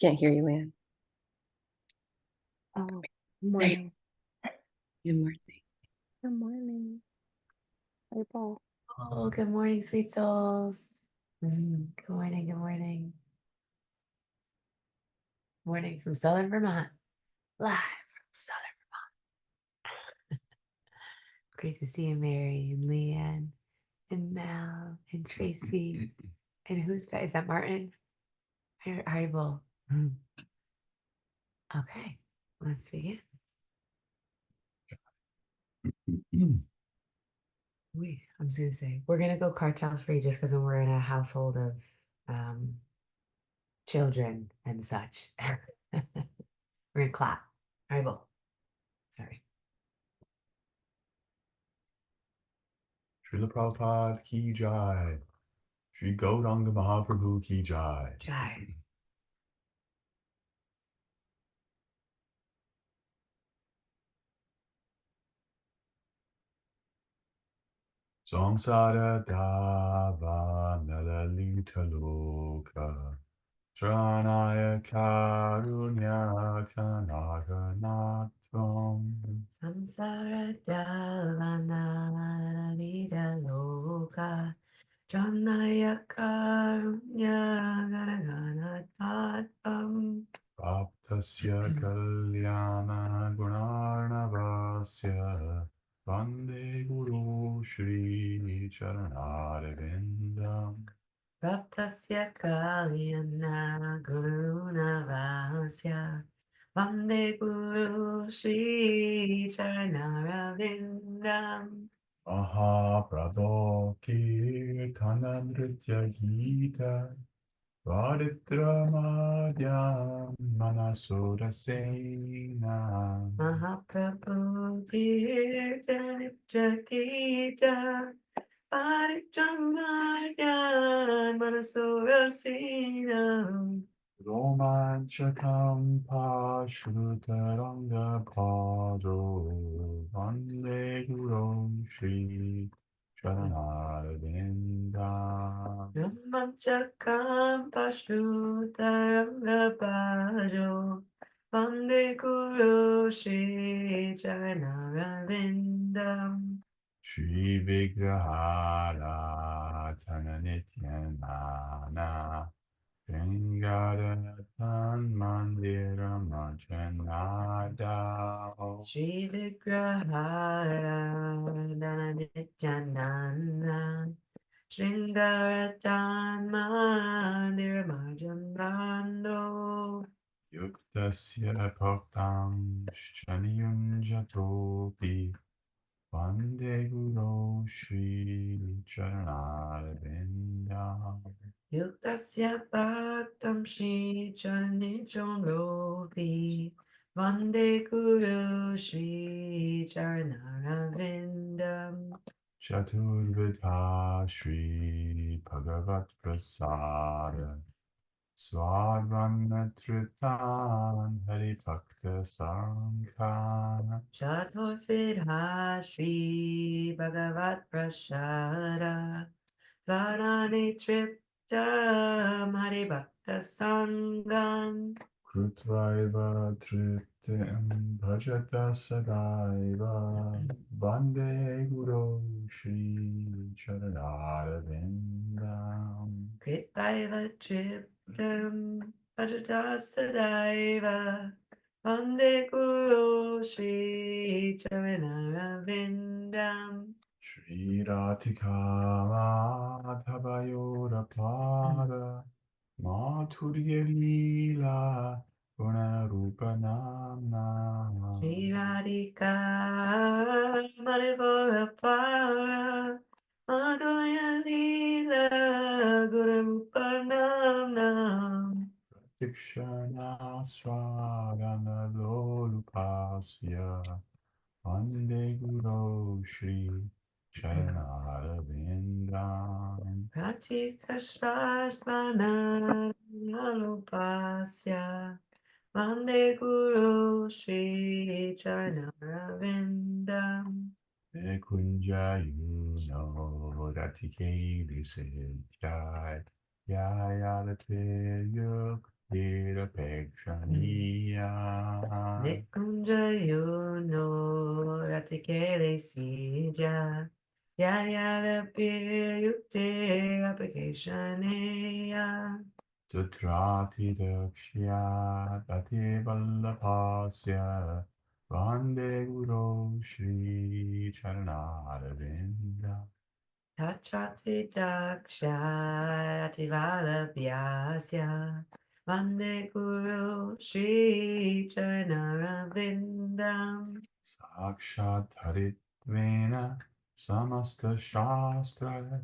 Can't hear you, Ann. Oh, There you morning. Good morning. Good morning. Hey, Paul. Oh, good morning, sweet souls. Good morning, good morning. Morning from Southern Vermont, live from Southern Vermont. Great to see you, Mary and Leanne and Mel and Tracy. And who's back? Is that Martin? Haribo. Okay, let's begin. I'm just gonna say we're gonna go cartel free just because we're in a household of um, children and such. We're gonna clap. Haribo. Sorry. Srila Prabhupada ki jai. Shri Gauranga Mahaprabhu ki jai. Jai. Samsara dava nalalita loka. Tranaya karunya kanaranatam. Samsara Davana Nida Loka Janaya Karunya Garagana Tatam Bhaktasya kalyana gunarnavasya. Vande Guru Shri Charanarvindam. Raptasya Kalyana Guruna Vasya Vande Guru Shri Charanaravindam Mahaprabho Kirtanamritya Gita Varitramadhyam Manasodasena Mahaprabhu Kirtanitra Gita Paritramaya Manasorasena Romanchakam Pashrutaranga Bhajo Vande Guru Shri Charanarvinda Ramachakam Pashrutaranga Bhajo Vande Guru Shri Charanaravindam Shri Vigrahara Tananityanana Sringaratan Mandiram Achanada Shri Vigrahara Dhananityananda Shringaratan Mandiramajanando Yuktasya Bhaktam Shaniyunjatopi Vande Guru Shri Charanarvinda Yuktasya Bhaktam Shri Chanichon Lopi Vande Guru Shri Charanaravindam Chaturvita Shri Bhagavat Prasada Swadvanatritan Haribhakta Sankhana Chaturvidha Shri Bhagavat Prasada Dharani Triptam Hari Bhakta Sangam Krutvaiva Triptim Bhajata Sadaiva Vande Guru Shri Charanarvindam Kritaiva Triptam Bhajata Sadaiva Vande Guru Shri Charanaravindam Shri Radhika Madhavayorapara Madhurya Leela Gunarupanamna Shri Radhika Madhurapara Madhurya Lila Guru Parnam Tikshana Swagana Lolupasya Vande Guru Shri Charanarvindam Pratika Shasvana Alupasya Vande Guru Shri Charanaravindam Kunjayu no Ratike Visejai Yayalate Nirapekshaniya. Nikunjayo no ratikele sija. Yayala yute application. Tutrati dakshya tate vallabhasya Vande Guru Shri Charanarinda. Tatrati dakshati valabhyasya. Vande Guru Shri Charanaravindam. Sakshat Haritvena Samasta Shastra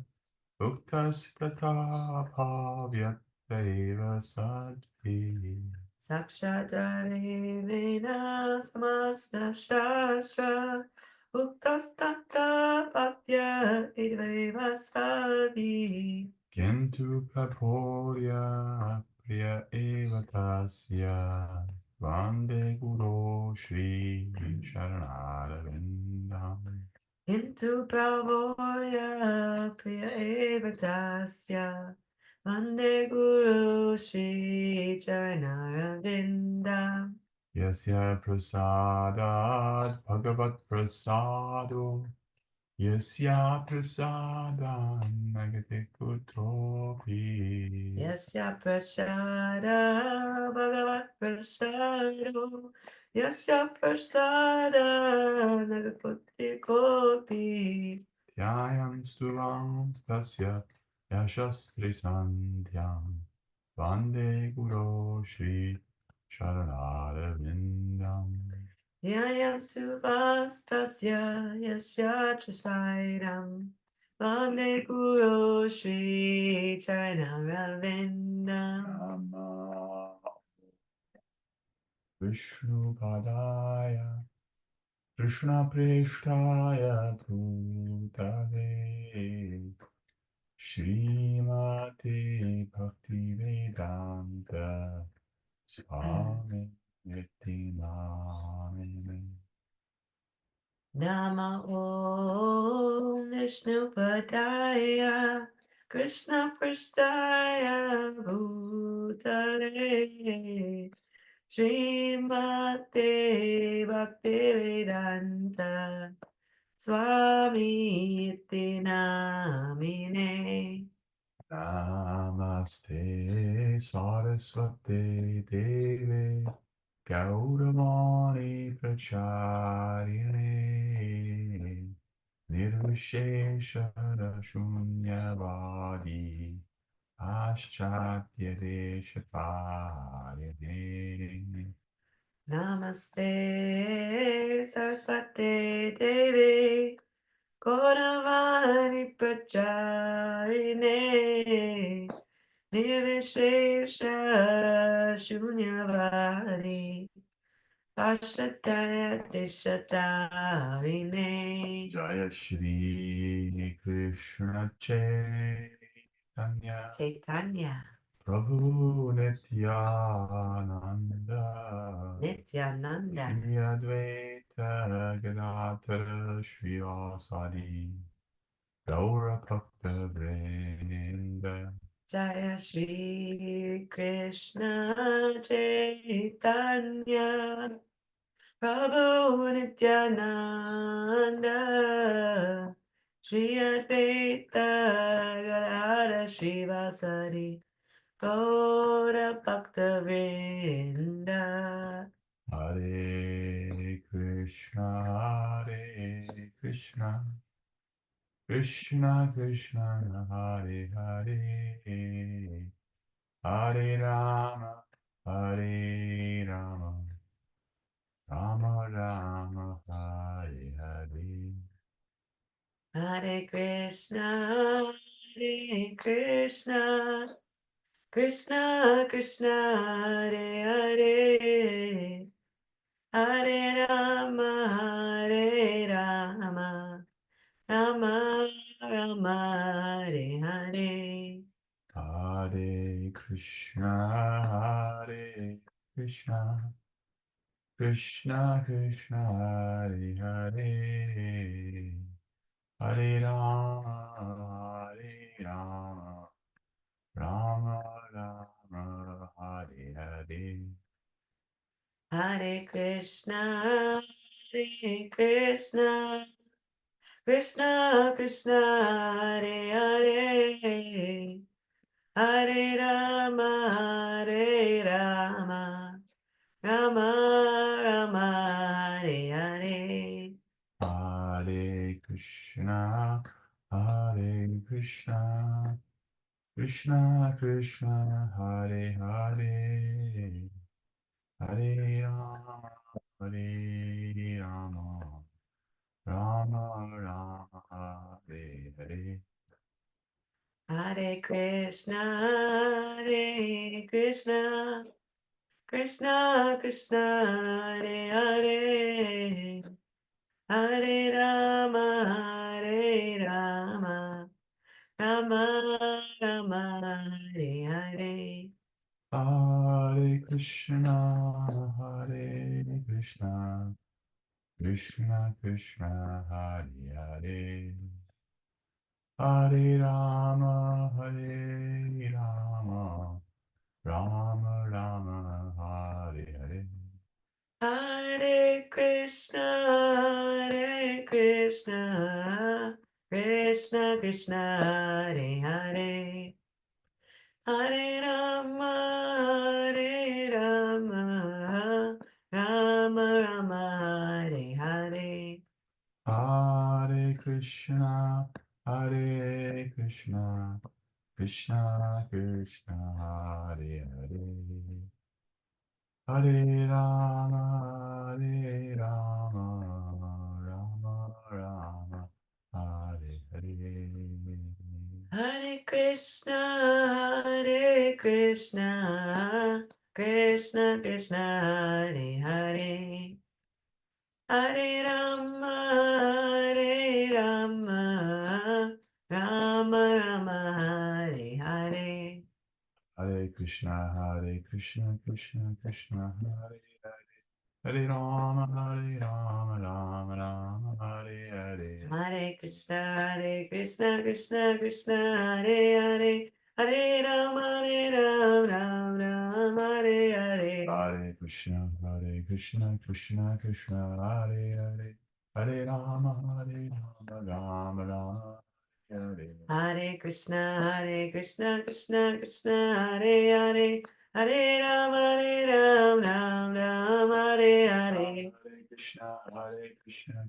Uktas Prataphavyatdeva Sadhi. Sakshatarevena samasta shastra uktastata papya idveva svavi. Kintu Prabhorya Priya Eva Tasya Vande Guru Shri Sharanarvindam. Into pravoya priya evatasya Vande Guru Shri Charanaravindam. Yasya Prasadat Bhagavat Prasado Yasya Prasadan Nagate Kutropi. Yasya prasada bhagavat prasado Yasya prasada nagaputi kopi. Dhyayam Stuvam Stasya Yashastri Sandhyam Vande Guru Shri Sharanarvindam. Yayastu vastasya yasya trasaidam Vande Guru Shri Charanaravindam. Nama Vishnu Padaya Krishna Preshtaya Bhutale Shrimati Bhaktivedanta Swami Niti Namine. Nama Om Vishnu Padaya Krishna Prasthaya Bhutale Srimate Bhaktivedanta Swami Iti Namine. Namaste Saraswate Deve Gauravani Pracharine Nirvisheshara Shunyavadi Paschatya Deshaparine. Namaste Saraswate Devi Gauravani Pracharine Nirvishesha Shunyavadi Pashataya Deshatarine. Jaya Shri Krishna Chaitanya Chaitanya Prabhu Nityananda Nityananda Shri Advaita Gadadhara Srivasadi Gaura Bhakta Vrinda. Jaya Shri Krishna Chaitanya Prabhu Nityananda Shri Advaita Gadadhara Srivasadi Gaura Bhakta Vrinda. Hare Krishna, Hare Krishna, Krishna Krishna, Hare Hare, Hare Rama, Hare Rama, Rama Rama, Hare Hare. Hare Krishna, Hare Krishna, Krishna Krishna, Hare Hare, Hare Rama, Hare Rama, Rama Rama, Hare Hare. Hare Krishna, Hare Krishna, Krishna Krishna, Hare Hare, Hare Rama, Hare Rama, Rama Rama, Hare Hare Krishna, Hare Krishna, Krishna Krishna, Hare Hare, Hare Rama, Hare Rama, Rama Rama, Hare Hare. Hare Krishna, Hare Krishna, Krishna Krishna, Hare Hare, Hare Rama, Hare Rama, Rama Rama, Hare Hare. Hare Krishna, Hare Krishna, Krishna Krishna, Hare Hare, Hare Rama, Hare Rama, Rama Rama, Hare Hare. Hare Krishna, Hare Krishna, Krishna Krishna, Hare Hare, Hare Rama, Hare Rama, Rama Rama, Hare Hare. Hare Krishna, Hare Krishna, Krishna Krishna, Hare Hare, Hare Rama, Hare Rama, Rama Rama, Hare Hare. Hare Krishna, Hare Krishna, Krishna Krishna, Hare Hare, Hare Rama, Hare Rama, Rama Rama, Hare Hare. Hare Krishna, Hare Krishna, Krishna Krishna, Hare Hare, Hare Rama, Hare Rama, Rama Rama, Hare Hare. Hare Krishna, Krishna Krishna, Hare Hare, Hare Rama, Rama Rama, Hare Hare. Hare Krishna, Krishna Krishna, Hare Hare, Hare Rama, Ram Ram, Hare Hare. Hare Krishna, Krishna Krishna, Hare Hare, Hare Rama, Rama Rama, Hare Hare. Hare Krishna, Krishna Krishna, Hare Hare, Hare Rama, Ram Ram, Hare Hare. Hare Krishna,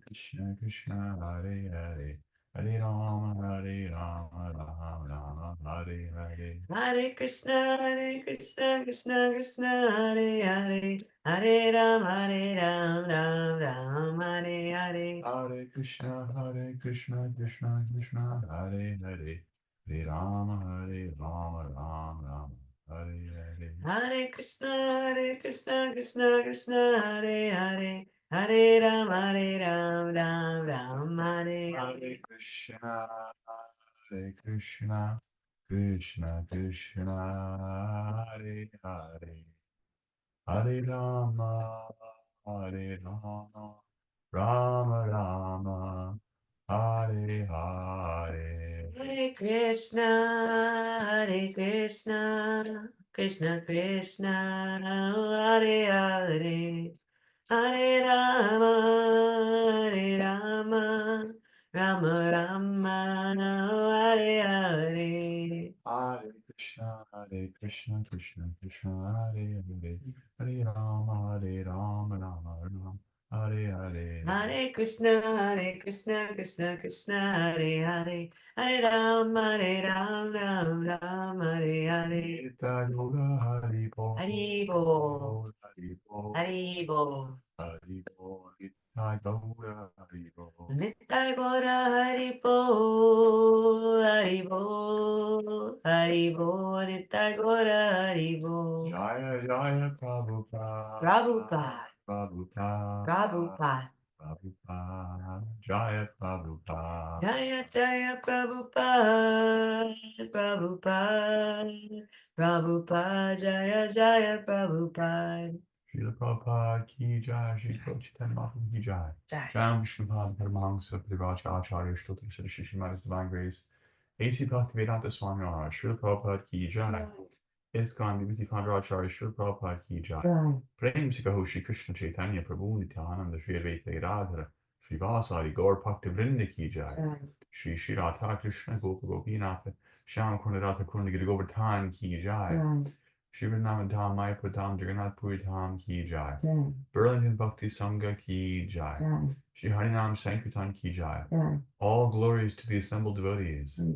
Krishna Hare Hare, Hare Rama, Rama Rama, Hare Hare. Hare Krishna, Krishna Krishna, Hare Hare, Hare Rama, Ram Ram, Hare Hare. Hare Krishna, Krishna Krishna, Hare Hare, Hare Rama, Rama Rama, Hare Hare. Hare Krishna, Krishna Hare Hare, Hare Ram Ram, Hare Hare. Hare Krishna, Krishna Krishna, Hare Hare, Hare Rama, Hare Rama, Rama Rama, Hare Hare. Hare Krishna, Krishna Krishna, Hare Hare, Hare Rama, Rama Rama, Hare Hare. Hare Krishna, Krishna Krishna, Hare Hare, Hare Rama, Rama Rama, Hare Hare. Hare Krishna, Krishna Krishna, Hare Hare, Hare Ram, Ram, Hare Hare. Nitya Yoga Hari Bo, Hari Bo, Hari Bo, Hari Bo, Hari Bo, Nitya Yoga Hari Bo. Nittai Bora Hari Bo, Hari Bo, Hari Bo, Nittai Bora Hari Bo. Jaya Jaya Prabhupada, Prabhupada, Prabhupada, Prabhupada, Prabhupada, Jaya Prabhupada. Jaya Jaya Prabhupada, Prabhupada, Prabhupada, Jaya Jaya Prabhupada. Srila Prabhupada ki jai, Sri Chaitanya Mahaprabhu ki jai. Jai. Jam Shripad Paramahamsa Parivacha Acharya Shtotra Shri Shri Divine Grace. A.C. Bhaktivedanta Swami Maharaj, Srila Prabhupada ki jai. ISKCON Vibhuti Acharya Srila Prabhupada ki jai. Jai. Prem se kaho Shri Krishna Chaitanya Prabhu Nityananda Shri Advaita Gadadhara Shri Vasari Gaur Bhakta Vrinda ki jai. Jai. Shri Shri Radha Krishna Gopa Gopinath Shyam Kunda Radha Kunda Govardhan ki jai. Jai. Shri Vrindavan Dham Mayapur Dham Jagannath Puri Dham ki jai. Jai. Burlington Bhakti Sangha ki jai. Jai. Shri Harinam Sankirtan ki jai. Jai. All glories to the assembled devotees. Hare Krishna.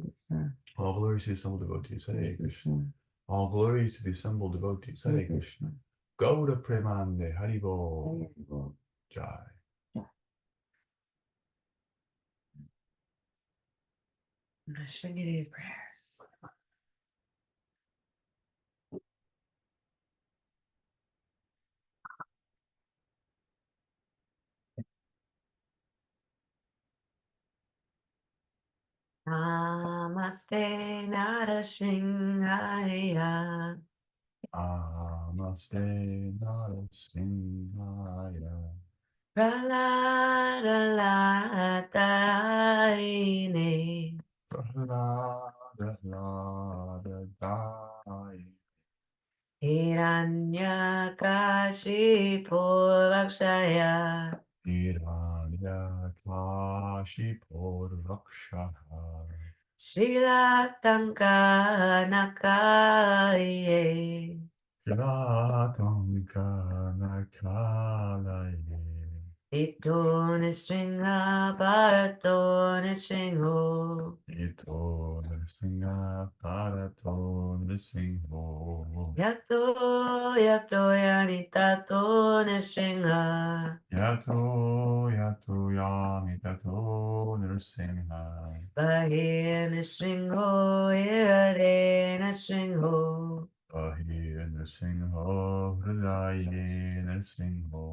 All glories to the assembled devotees. Hare Hare Krishna. Krishna. All glories to the assembled devotees. Hare Hare Krishna. Krishna. Gauda Premanande Haribo Hare Krishna. Jai. Shringative prayers. Namaste Narashinghaya Namaste Narasimhaya. Praladalataine Prahlada Lada Dai. Hiranyakashipo Vakshaya Hiranyakashipo Rakshaha. Shilatankanakaye Ratanka Nakalaye. Ito Nishringa Bharato Nishringo Ito Nrsinga Parato Nrsingo. Yato Yato Yanitato Nishringa Yato Yato Yamitato Nrsinga. Bahir Nishringo Irade Nishringo Ahir Nrsingo Hridaye Nrsingo.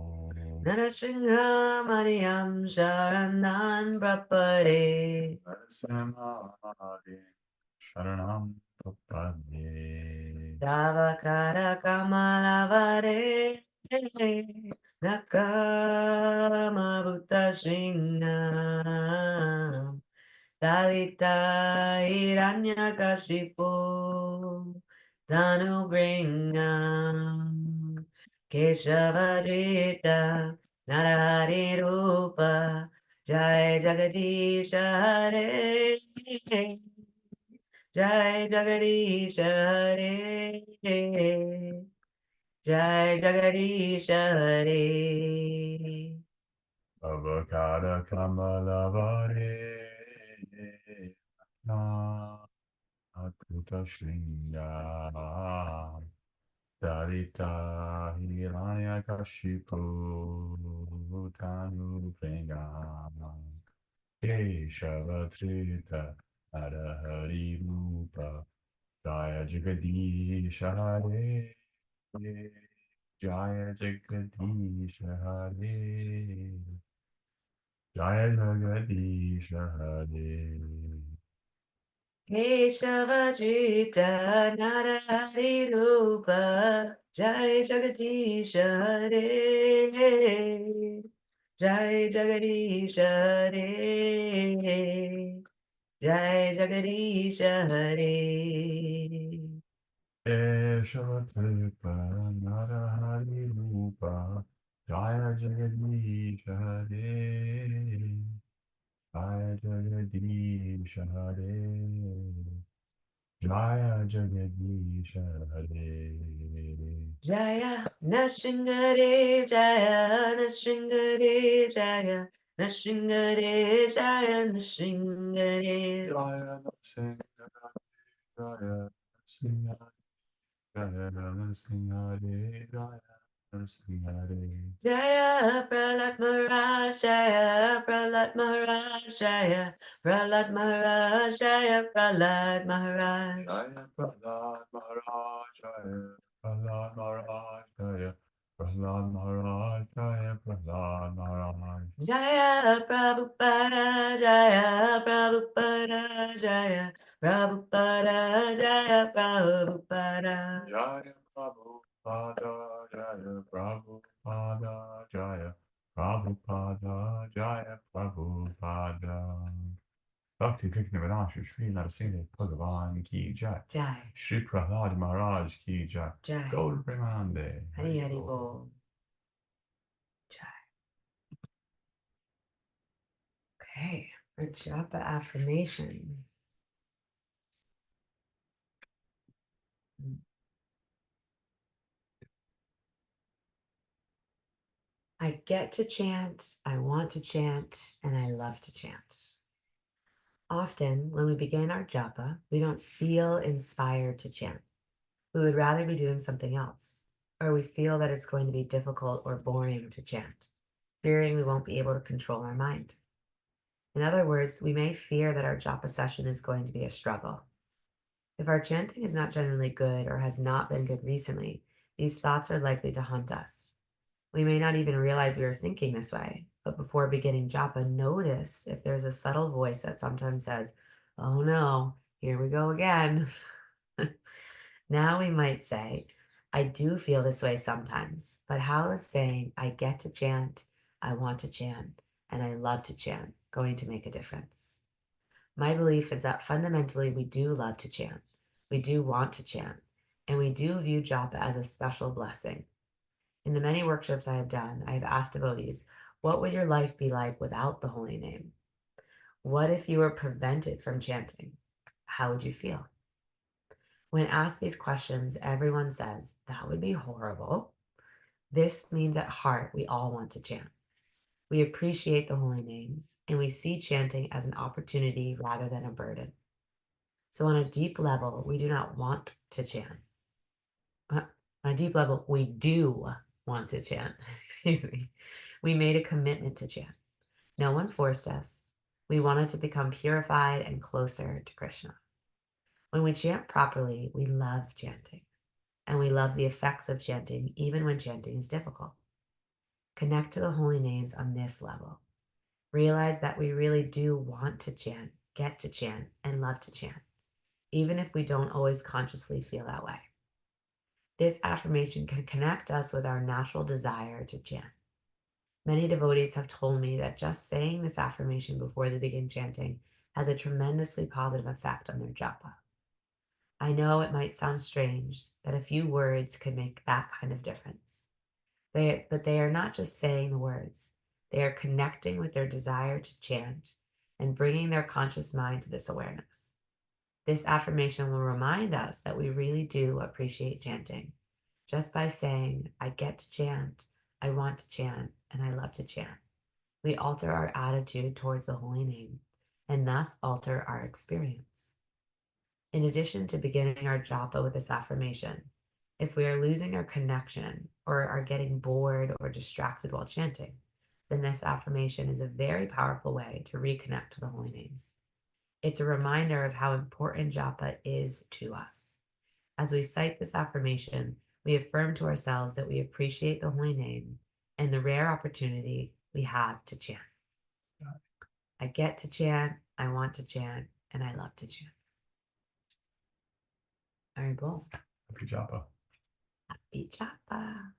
Narashinha Mariam Sharanan Prapare Nrsimhadi Sharanam Prapade. Tavakara Kamalavare Nakama Bhutashringa Dalita Hiranyakashipu Dhanubringa Keshavadrita Narahari Rupa Jai Jagadish Hare Jai Jagadish Hare Jai Jagadish Hare Avakara Kamalavare Na Akuta Shringa Darita Hiranya Kashipu Tanu Pringa Keshavatrita Arahari Rupa Jaya Jagadish Hare Jaya Jagadish Hare Jaya Jagadish Hare. Keshavajita Narahari Rupa Jai Jagadish Hare Jai Jagadish Hare Jai Jagadish Hare Keshavatra Narahari Rupa Jaya Jagadish Hare Jaya Jagadish Hare Jaya Jagadish Hare. Jaya Nrsimhadev Jaya Nrsimhadev Jaya Nrsimhadev Jaya Nrsimhadev Jaya Nrsimha Jaya Nrsimha Jaya Nrsimha Jaya Nrsimha. Jaya Prahlad Maharaj Jaya Prahlad Maharaj Jaya Prahlad Maharaj Jaya Prahlad Maharaj Jaya Prahlad Maharaj Jaya Prahlad Maharaj Jaya Prahlad Maharaj Jaya Prahlad Maharaj. Jaya Prabhupada Jaya Prabhupada Jaya Prabhupada Jaya Prabhupada Jaya Prabhupada Jaya Prabhupada Jaya Prabhupada Jaya Prabhupada. Bhakti Krishna Vinashu Shri Narasimha Bhagavan Ki Jai. Jai. Shri Prahlad Maharaj Ki Jai. Jai. Gaur Premanande. Hari Hari Bol. Jai. Okay, for japa affirmation. I get to chant, I want to chant, and I love to chant. Often, when we begin our japa, we don't feel inspired to chant. We would rather be doing something else, or we feel that it's going to be difficult or boring to chant, fearing we won't be able to control our mind. In other words, we may fear that our japa session is going to be a struggle. If our chanting is not generally good or has not been good recently, these thoughts are likely to haunt us. We may not even realize we are thinking this way, but before beginning japa, notice if there's a subtle voice that sometimes says, "Oh no, here we go again." Now we might say, "I do feel this way sometimes," but how is saying, "I get to chant, I want to chant, and I love to chant" going to make a difference? My belief is that fundamentally we do love to chant, we do want to chant, and we do view japa as a special blessing. In the many workshops I have done, I have asked devotees, what would your life be like without the holy name? What if you were prevented from chanting? How would you feel? When asked these questions, everyone says, that would be horrible. This means at heart, we all want to chant. We appreciate the holy names, and we see chanting as an opportunity rather than a burden. So on a deep level, we do not want to chant. On a deep level, we do want to chant. Excuse me. We made a commitment to chant. No one forced us. We wanted to become purified and closer to Krishna. When we chant properly, we love chanting, and we love the effects of chanting even when chanting is difficult. Connect to the holy names on this level. Realize that we really do want to chant, get to chant, and love to chant, even if we don't always consciously feel that way. This affirmation can connect us with our natural desire to chant. Many devotees have told me that just saying this affirmation before they begin chanting has a tremendously positive effect on their japa. I know it might sound strange that a few words could make that kind of difference. But they are not just saying the words. They are connecting with their desire to chant and bringing their conscious mind to this awareness. This affirmation will remind us that we really do appreciate chanting. Just by saying, I get to chant, I want to chant, and I love to chant, we alter our attitude towards the holy name and thus alter our experience. In addition to beginning our japa with this affirmation, if we are losing our connection or are getting bored or distracted while chanting, then this affirmation is a very powerful way to reconnect to the holy names. It's a reminder of how important japa is to us. As we cite this affirmation, we affirm to ourselves that we appreciate the holy name and the rare opportunity we have to chant. I get to chant, I want to chant, and I love to chant. Haribol. Happy Japa. Happy japa.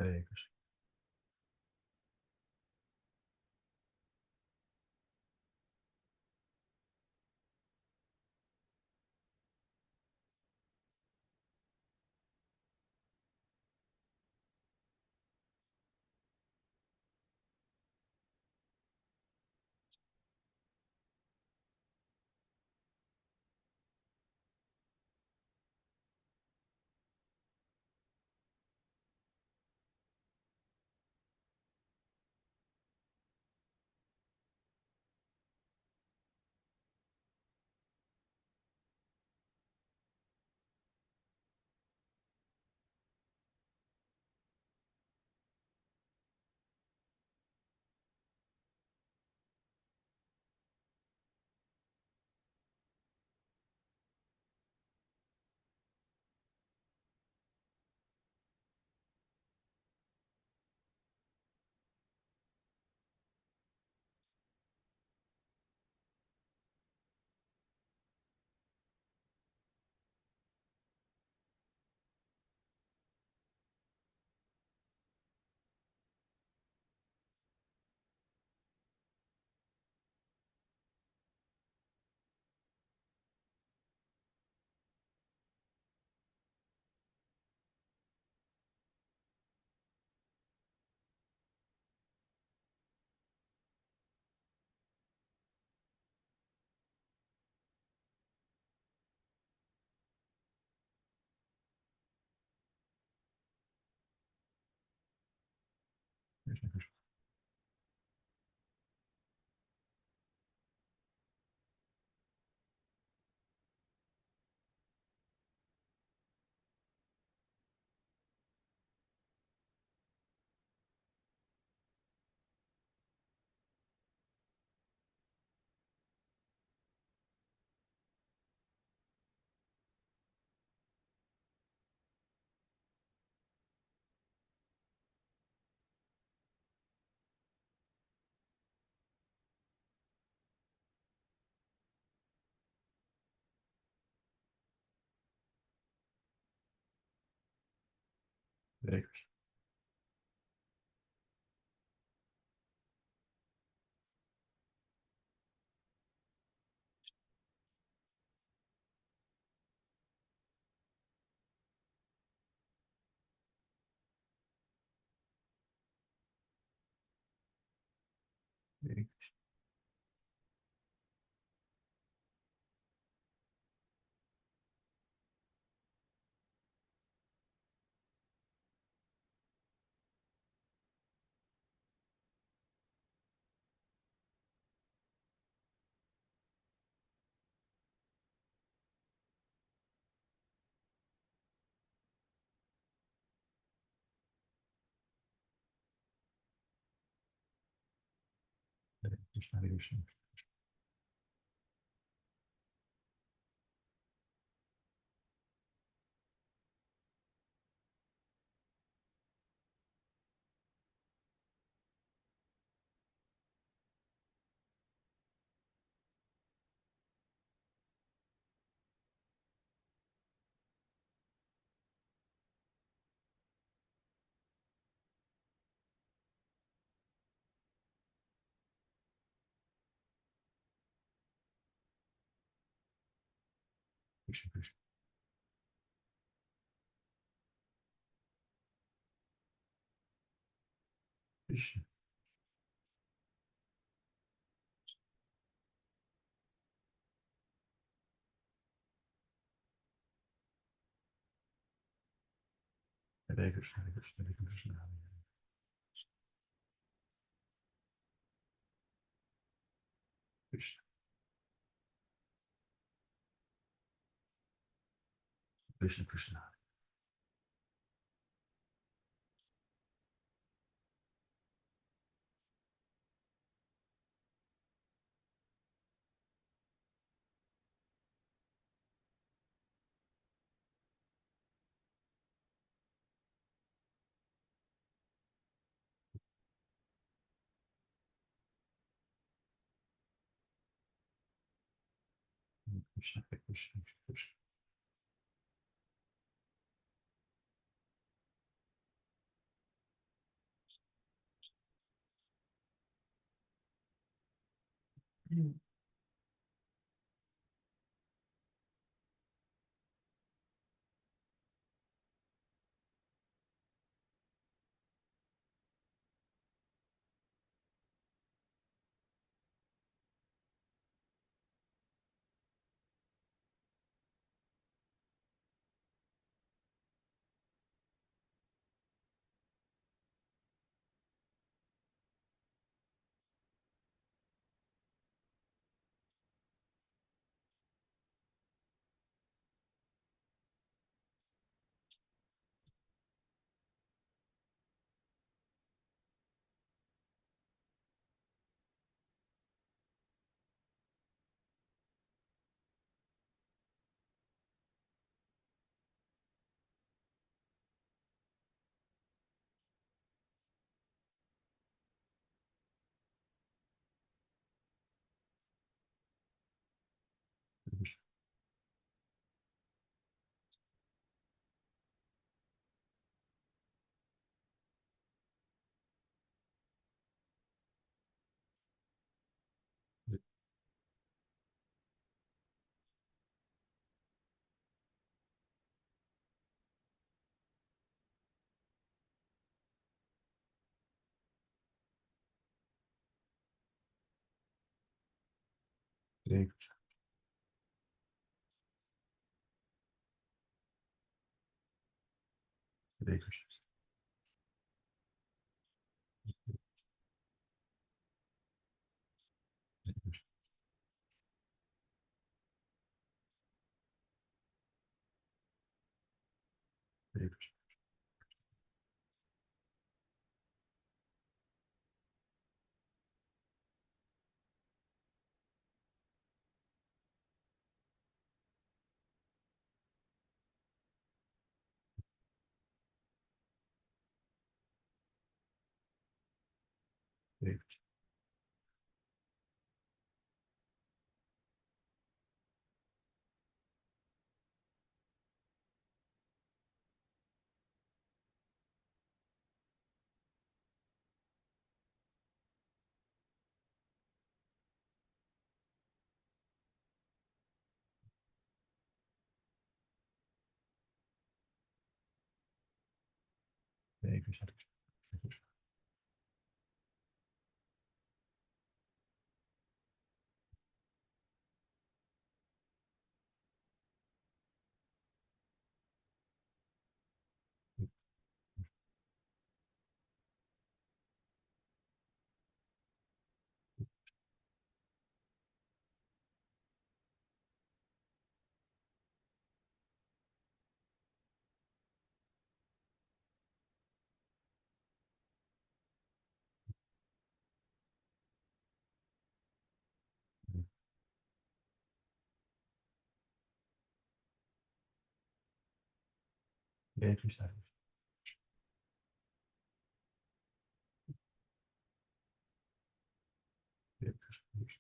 Hare Krishna. Krishna Krishna. Hare Krishna. Hare Krishna. Hare Krishna. Hare Krishna. Krishna Krishna. Krishna. Hare Krishna. Hare Krishna. Hare Krishna. Krishna. Krishna Krishna. Krishna Krishna Krishna. Hare Krishna. Hare Krishna. Hare Krishna. Hare Krishna. Hare Krishna. Hare Krishna. Hare Krishna. Hare Krishna. Hare Krishna. Hare Krishna.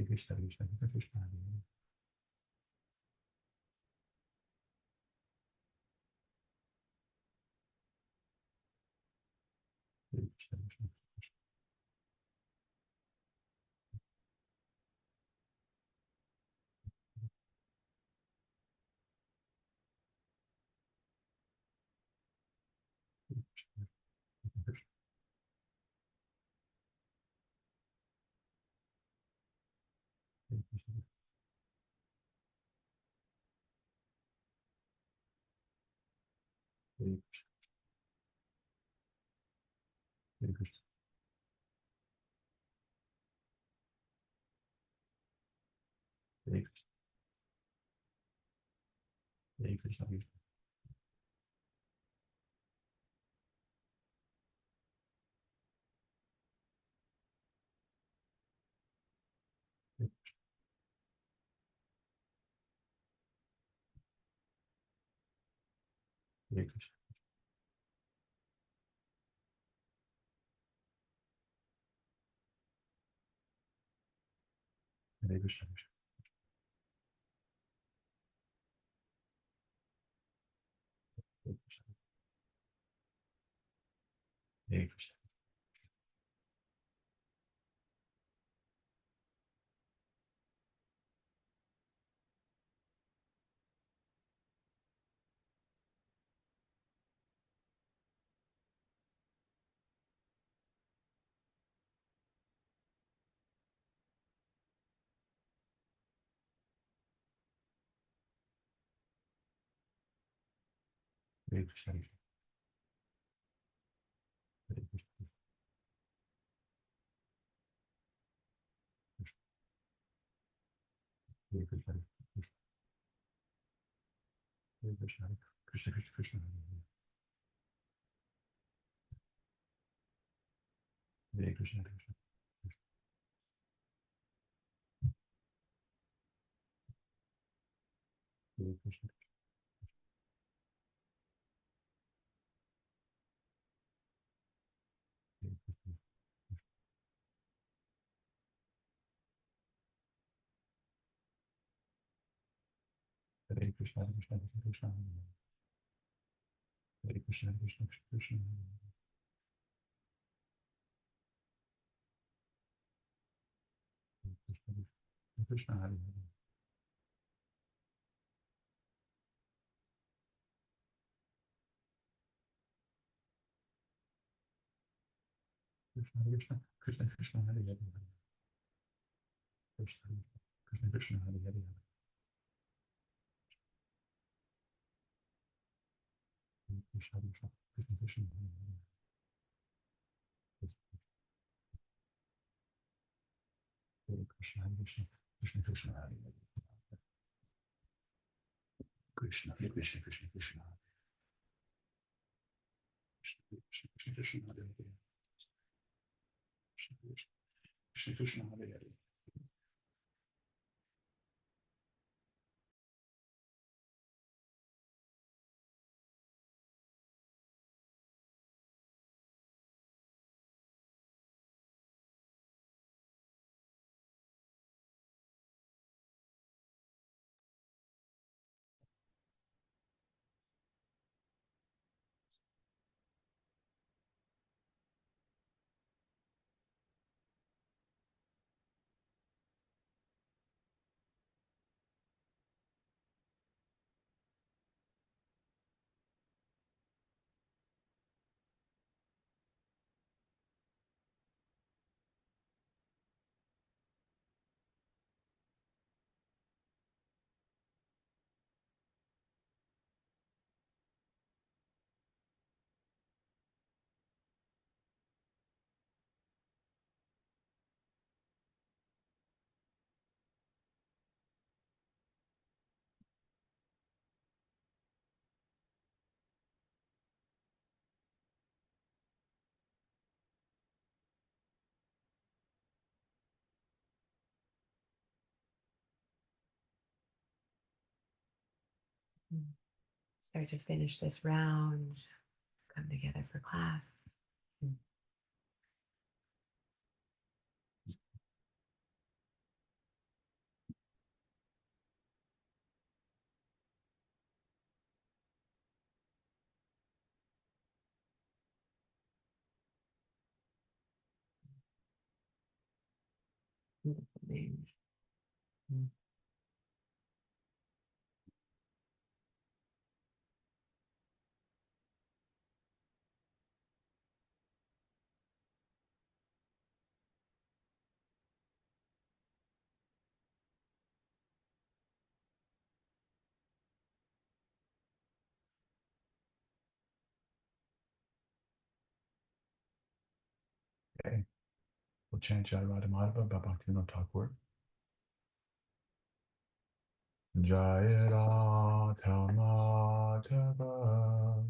Krishna Krishna Krishna. Hare Krishna. Krishna Krishna. Hare Krishna. Hare Krishna. Hare Krishna. Hare Krishna. Hare Krishna. Krishna. Hare Krishna. Hare Krishna. Hare Krishna. Hare Krishna. Hare Krishna. Hare Krishna. Hare Krishna. Krishna Krishna Krishna. Hare Krishna. Krishna. Hare Krishna. Hare Krishna. Hare Krishna. Krishna Krishna Krishna. Hare Krishna. Krishna Krishna Krishna. Krishna Krishna Hare Hare. Krishna Krishna Krishna Krishna Hare Hare. Krishna Krishna Krishna Hare Hare. Krishna Krishna Krishna Krishna Hare Hare. Hare Krishna Krishna Krishna Krishna Hare Hare. Krishna Hare Krishna Krishna Krishna Krishna Krishna Krishna Hare Hare. Krishna Krishna Krishna Hare Hare. Start to finish this round. Come together for class. Beautiful name. Okay. We'll chant Jai Radha Madhava by Bhaktivinoda Thakur. Jai Radha Madhava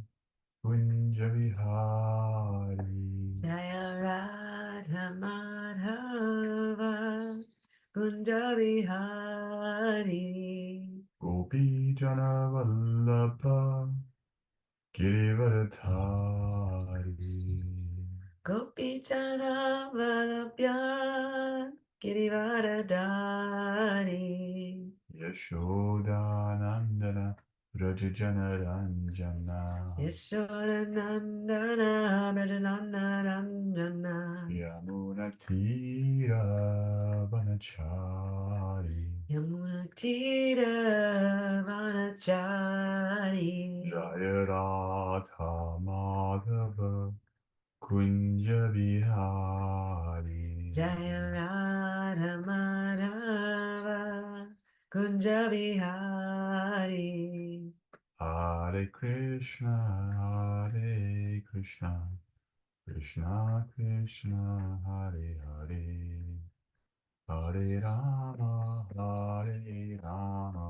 Kunja Vihari. Jaya Radha Madhava Kunja Vihari Gopi Jana Vallabha Girivardhari. Gopi Jana Vallabhya Girivaradari Yashodanandana Rajajanaranjana Yashodanandana Rajanandaranjana Yamunatira Vanachari Yamunatira Vanachari Jayaratha Madhava Kunja Vihari Jaya Radha Madhava Kunja Vihari Hare Krishna Krishna Krishna Hare Hare Hare Rama Hare Rama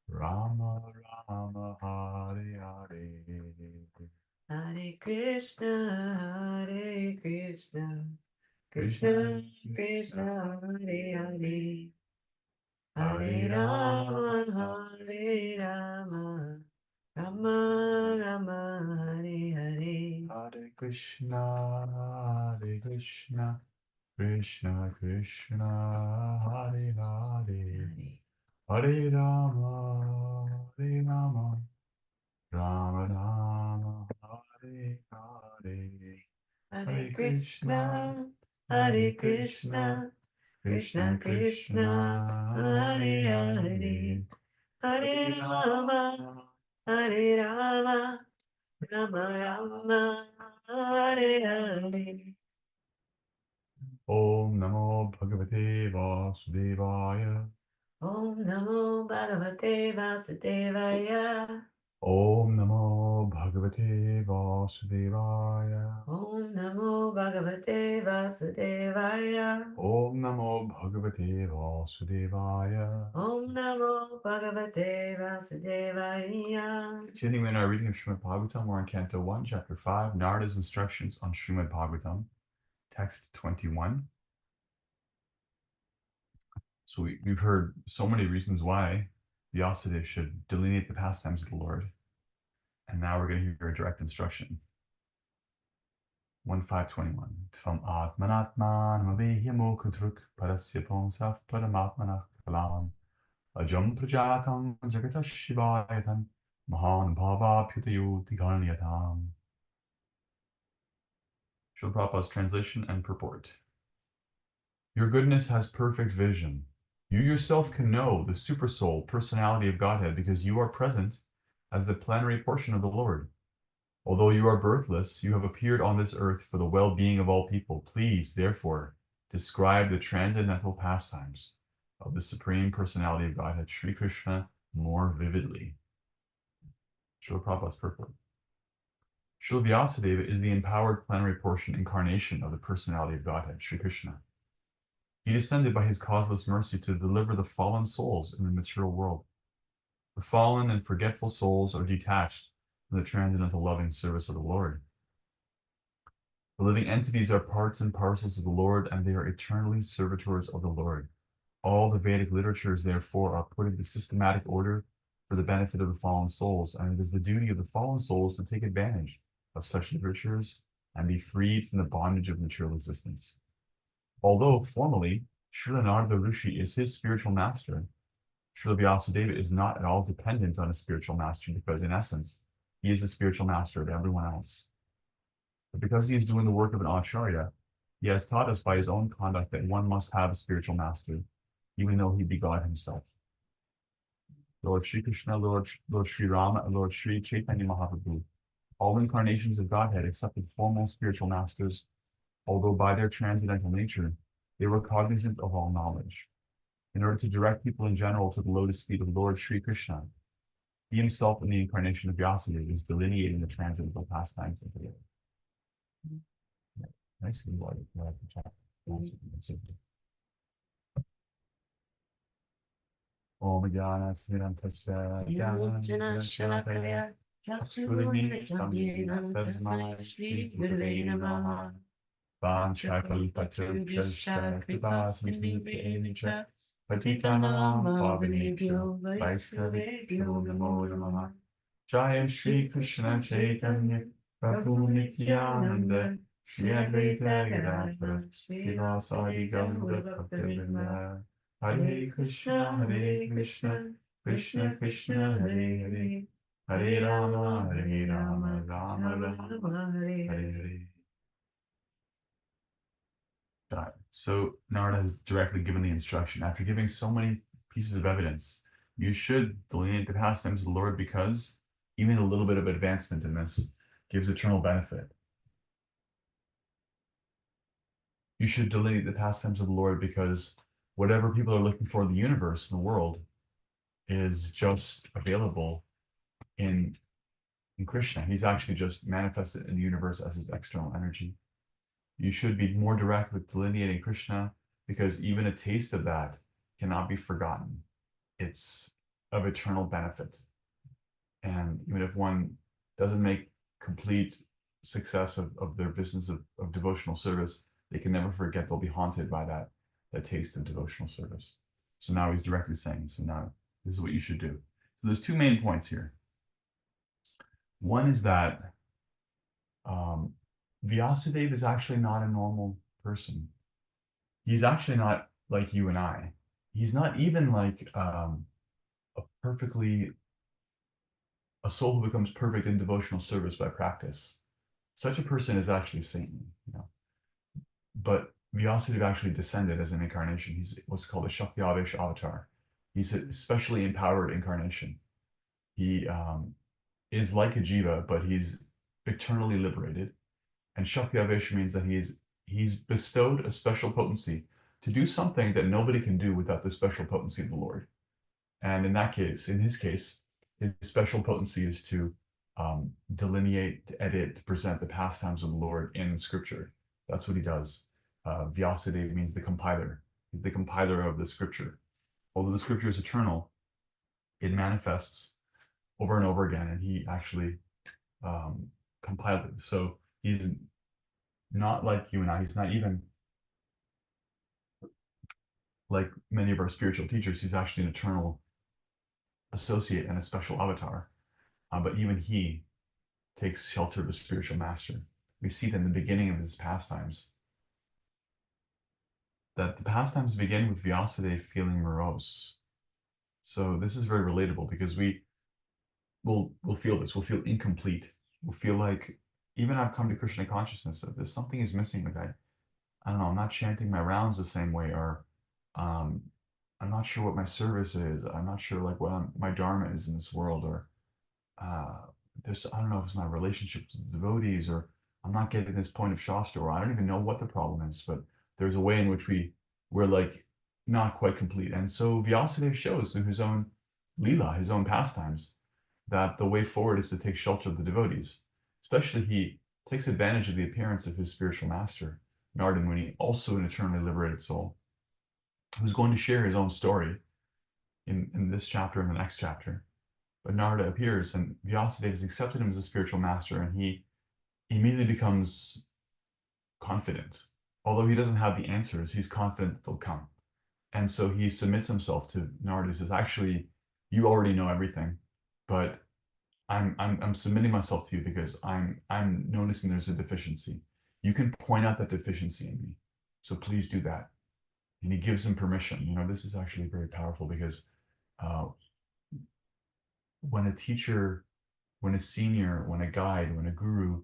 Rama Rama Hare Hare Hare Krishna Krishna Krishna Krishna Hare Hare Hare Hare Rama Rama Hare Rama Rama Rama Hare Hare Hare Krishna Krishna Krishna Hare Hare Hare Rama Rama Rama Hare Hare Hare Krishna Hare Krishna Krishna Krishna Hare Hare Hare Rama Hare Rama Rama Rama Hare Hare Om Namo Bhagavate Vasudevaya Om Namo Bhagavate Vasudevaya Om Namo Bhagavate Vasudevaya Om Namo Bhagavate Vasudevaya Om Namo Bhagavate Vasudevaya Om Namo Bhagavate Vasudevaya Continuing in our reading of Srimad Bhagavatam, we're in Canto 1, Chapter 5, Narada's Instructions on Srimad Bhagavatam, Text 21. So we've heard so many reasons why Vyasadeva should delineate the pastimes of the Lord. And now we're going to hear a direct instruction. 1.5.21. Tvam atmanatman mavehyamo kudruk parasya ponsaf paramatmanach kalam ajam prajatam jagata shivayatan mahan bhava pyutayo tigarnyatam. Srila Prabhupada's translation and purport. Your goodness has perfect vision. You yourself can know the supersoul personality of Godhead because you are present as the plenary portion of the Lord. Although you are birthless, you have appeared on this earth for the well-being of all people. Please, therefore, describe the transcendental pastimes of the Supreme Personality of Godhead, Sri Krishna, more vividly. Srila Prabhupada's purport. Srila Vyasadeva is the empowered plenary portion incarnation of the personality of Godhead, Sri Krishna. He descended by his causeless mercy to deliver the fallen souls in the material world. The fallen and forgetful souls are detached from the transcendental loving service of the Lord. The living entities are parts and parcels of the Lord, and they are eternally servitors of the Lord. All the Vedic literatures, therefore, are put into systematic order for the benefit of the fallen souls, and it is the duty of the fallen souls to take advantage of such literatures and be freed from the bondage of material existence. Although formally, Srila Narada Rishi is his spiritual master, Srila Vyasadeva is not at all dependent on a spiritual master because, in essence, he is the spiritual master of everyone else. But because he is doing the work of an acharya, he has taught us by his own conduct that one must have a spiritual master, even though he be God himself. Lord Sri Krishna, Lord Sri Rama, and Lord Sri Chaitanya Mahaprabhu, all incarnations of Godhead accepted formal spiritual masters, although by their transcendental nature, they were cognizant of all knowledge. In order to direct people in general to the lotus feet of Lord Sri Krishna, he himself in the incarnation of Vyasadeva is delineating the transcendental pastimes of the Lord. Nicely worded. Om Jnana Smirantasya Jnana Shalakaya Chakshurumilitam Tasmai Shri Gurave Namaha Vanchakalpatarupshascha Kripasmidhipayanicha Patitanam Pavanebhyo Vaishnavebhyo Namo Namaha Jaya Shri Krishna Chaitanya Prabhu Nityananda Shri Advaita Gadadhara Srivasadi Gaura Bhaktivinoda Hare Krishna Krishna Krishna Hare Hare, Hare Rama, Rama Rama, Hare Hare. Got it. So Narada has directly given the instruction. After giving so many pieces of evidence, you should delineate the pastimes of the Lord because even a little bit of advancement in this gives eternal benefit. You should delineate the pastimes of the Lord because whatever people are looking for in the universe, in the world, is just available in Krishna. He's actually just manifested in the universe as his external energy. You should be more direct with delineating Krishna because even a taste of that cannot be forgotten. It's of eternal benefit. And even if one doesn't make complete success of their business of devotional service, they can never forget they'll be haunted by that taste of devotional service. So now he's directly saying, so now this is what you should do. So there's two main points here. One is that Vyasadeva is actually not a normal person. He's actually not like you and I. He's not even like a soul who becomes perfect in devotional service by practice. Such a person is actually saintly, you know. But Vyasadeva actually descended as an incarnation. He's what's called a Shakti Avesh avatar. He's a specially empowered incarnation. He is like a jiva, but he's eternally liberated. And Shakti Avesh means that he's bestowed a special potency to do something that nobody can do without the special potency of the Lord. And in that case, in his case, his special potency is to delineate, to edit, to present the pastimes of the Lord in Scripture. That's what he does. Vyasadeva means the compiler. He's the compiler of the Scripture. Although the Scripture is eternal, it manifests over and over again, and he actually compiled it. So he's not like you and I. He's not even like many of our spiritual teachers. He's actually an eternal associate and a special avatar. But even he takes shelter of a spiritual master. We see that in the beginning of his pastimes, that the pastimes begin with Vyasadeva feeling morose. So this is very relatable because we'll feel this. We'll feel incomplete. We'll feel like even I've come to Krishna consciousness that there's something is missing. Like I don't know, I'm not chanting my rounds the same way, or I'm not sure what my service is. I'm not sure like what my dharma is in this world, or I don't know if it's my relationship to the devotees, or I'm not getting this point of Shastra, or I don't even know what the problem is, but there's a way in which we're like not quite complete. And so Vyasadeva shows through his own Leela, his own pastimes, that the way forward is to take shelter of the devotees. Especially he takes advantage of the appearance of his spiritual master, Narada Muni, also an eternally liberated soul, who's going to share his own story in this chapter and the next chapter. But Narada appears, and Vyasadeva has accepted him as a spiritual master, and he immediately becomes confident. Although he doesn't have the answers, he's confident that they'll come. And so he submits himself to Narada. He says, actually, you already know everything, but I'm submitting myself to you because I'm noticing there's a deficiency. You can point out that deficiency in me. So please do that. And he gives him permission. You know, this is actually very powerful because when a teacher, when a senior, when a guide, when a guru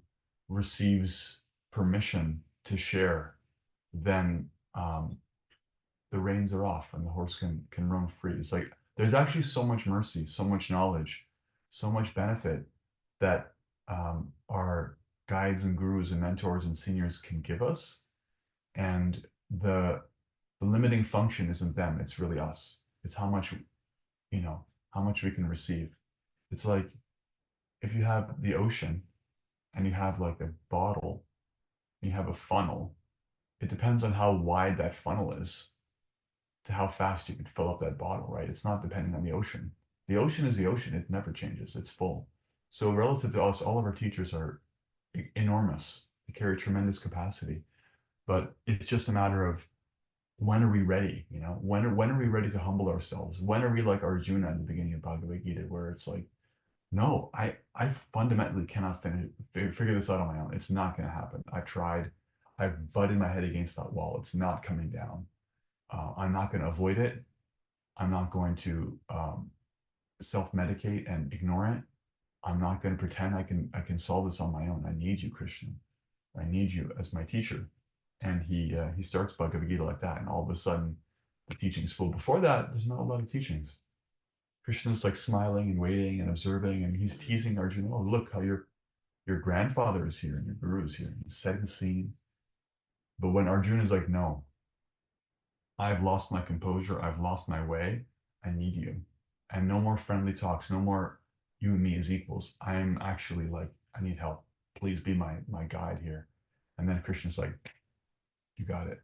receives permission to share, then the reins are off and the horse can roam free. It's like there's actually so much mercy, so much knowledge, so much benefit that our guides and gurus and mentors and seniors can give us. And the limiting function isn't them, it's really us. It's how much, how much we can receive. It's like if you have the ocean and you have like a bottle, you have a funnel, it depends on how wide that funnel is to how fast you can fill up that bottle, right? It's not depending on the ocean. The ocean is the ocean. It never changes. It's full. So relative to us, all of our teachers are enormous. They carry tremendous capacity. But it's just a matter of when are we ready? When are we ready to humble ourselves? When are we like Arjuna in the beginning of Bhagavad Gita, where it's like, no, I fundamentally cannot figure this out on my own. It's not going to happen. I've tried. I've butted my head against that wall. It's not coming down. I'm not going to avoid it. I'm not going to self-medicate and ignore it. I'm not going to pretend I can solve this on my own. I need you, Krishna. I need you as my teacher. And he starts Bhagavad Gita like that, and all of a sudden the teachings flow. Before that, there's not a lot of teachings. Krishna's like smiling and waiting and observing, and he's teasing Arjuna. Oh, look how your grandfather is here and your guru is here. He's setting the scene. But when Arjuna is like, no, I've lost my composure, I've lost my way, I need you. And no more friendly talks, no more you and me as equals. I'm actually like, I need help. Please be my guide here. And then Krishna's like, you got it.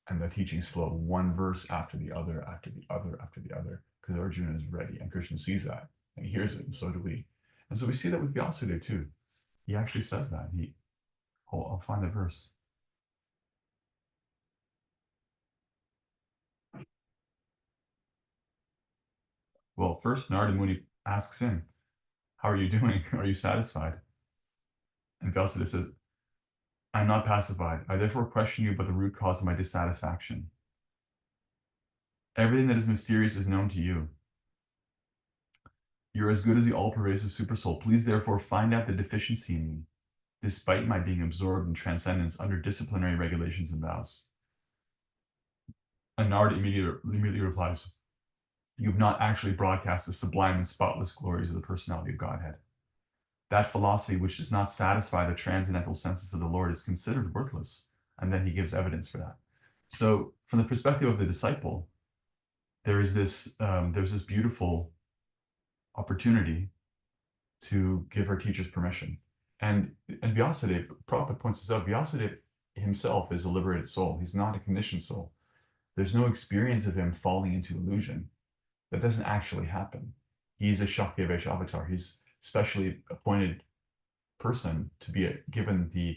And the teachings flow one verse after the other, after the other, after the other, because Arjuna is ready. And Krishna sees that and he hears it, and so do we. And so we see that with Vyasudeva too. He actually says that. I'll find the verse. Well, first Narada Muni asks him, how are you doing? Are you satisfied? And Vyasudeva says, I'm not pacified. I therefore question you about the root cause of my dissatisfaction. Everything that is mysterious is known to you. You're as good as the all-pervasive supersoul. Please therefore find out the deficiency in me, despite my being absorbed in transcendence under disciplinary regulations and vows. And Narada immediately replies, you have not actually broadcast the sublime and spotless glories of the personality of Godhead. That philosophy which does not satisfy the transcendental senses of the Lord is considered worthless. And then he gives evidence for that. So from the perspective of the disciple, there's this beautiful opportunity to give our teachers permission. And Vyasadeva, Prabhupada points this out, Vyasadeva himself is a liberated soul. He's not a conditioned soul. There's no experience of him falling into illusion. That doesn't actually happen. He's a Shakti Avesh avatar. He's specially appointed person to be given the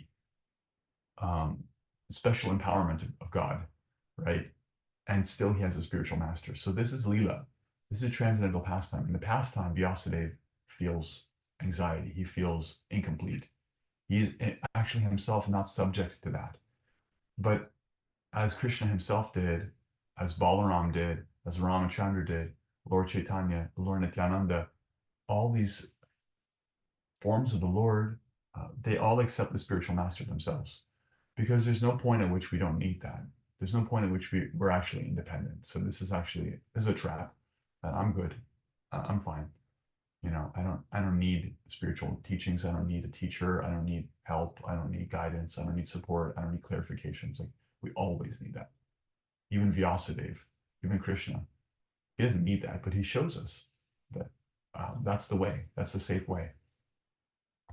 special empowerment of God, right? And still he has a spiritual master. So this is Leela. This is a transcendental pastime. In the pastime, Vyasadeva feels anxiety. He feels incomplete. He's actually himself not subject to that. But as Krishna himself did, as Balaram did, as Ramachandra did, Lord Chaitanya, Lord Nityananda, all these forms of the Lord, they all accept the spiritual master themselves, because there's no point at which we don't need that. There's no point at which we're actually independent. So this is a trap. I'm good. I'm fine. You know, I don't need spiritual teachings. I don't need a teacher. I don't need help. I don't need guidance. I don't need support. I don't need clarifications. Like, we always need that. Even Vyasadeva, even Krishna, he doesn't need that, but he shows us that that's the way. That's the safe way.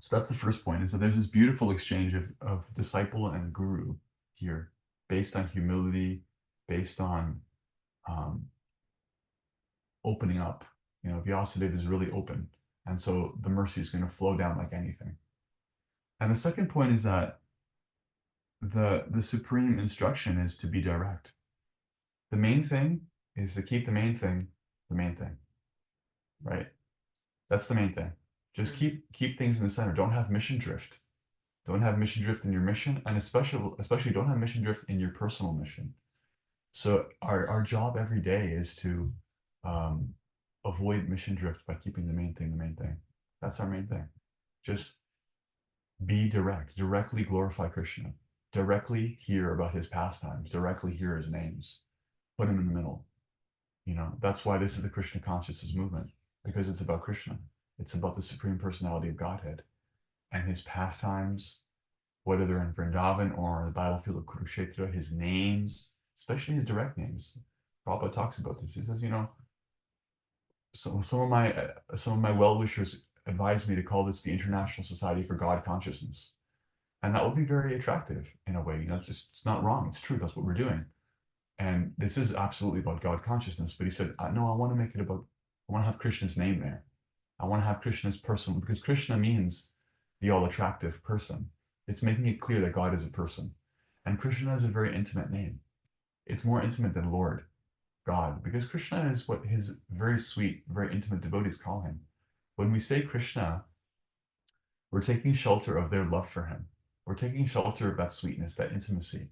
So that's the first point, is that there's this beautiful exchange of disciple and guru here, based on humility, based on opening up. You know, Vyasadeva is really open. And so the mercy is going to flow down like anything. And the second point is that the supreme instruction is to be direct. The main thing is to keep the main thing, right? That's the main thing. Just keep things in the center. Don't have mission drift. Don't have mission drift in your mission, and especially don't have mission drift in your personal mission. So our job every day is to avoid mission drift by keeping the main thing. That's our main thing. Just be direct. Directly glorify Krishna. Directly hear about his pastimes. Directly hear his names. Put him in the middle. You know, that's why this is the Krishna consciousness movement, because it's about Krishna. It's about the Supreme Personality of Godhead and his pastimes, whether they're in Vrindavan or on the battlefield of Kurukshetra, his names, especially his direct names. Prabhupada talks about this. He says, you know, some of my well-wishers advised me to call this the International Society for God Consciousness. And that would be very attractive in a way. You know, it's not wrong. It's true. That's what we're doing. And this is absolutely about God consciousness. But he said, no, I want to have Krishna's name there. I want to have Krishna's person, because Krishna means the all-attractive person. It's making it clear that God is a person. And Krishna has a very intimate name. It's more intimate than Lord God, because Krishna is what his very sweet, very intimate devotees call him. When we say Krishna, we're taking shelter of their love for him. We're taking shelter of that sweetness, that intimacy.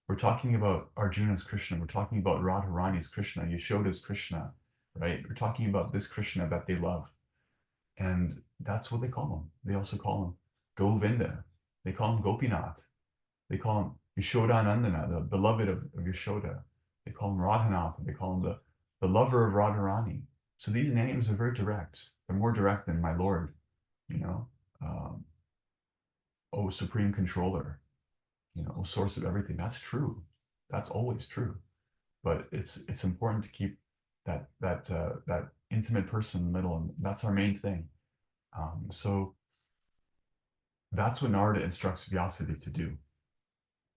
We're talking about Arjuna's Krishna. We're talking about Radharani's Krishna, Yashoda's Krishna, right? We're talking about this Krishna that they love. And that's what they call him. They also call him Govinda. They call him Gopinath. They call him Yashoda Nandana, the beloved of Yashoda. They call him Radhanath. They call him the lover of Radharani. So these names are very direct. They're more direct than my Lord, you know. Oh, Supreme Controller, you know, source of everything. That's true. That's always true. But it's important to keep that intimate person in the middle, and that's our main thing. So that's what Narada instructs Vyasadeva to do.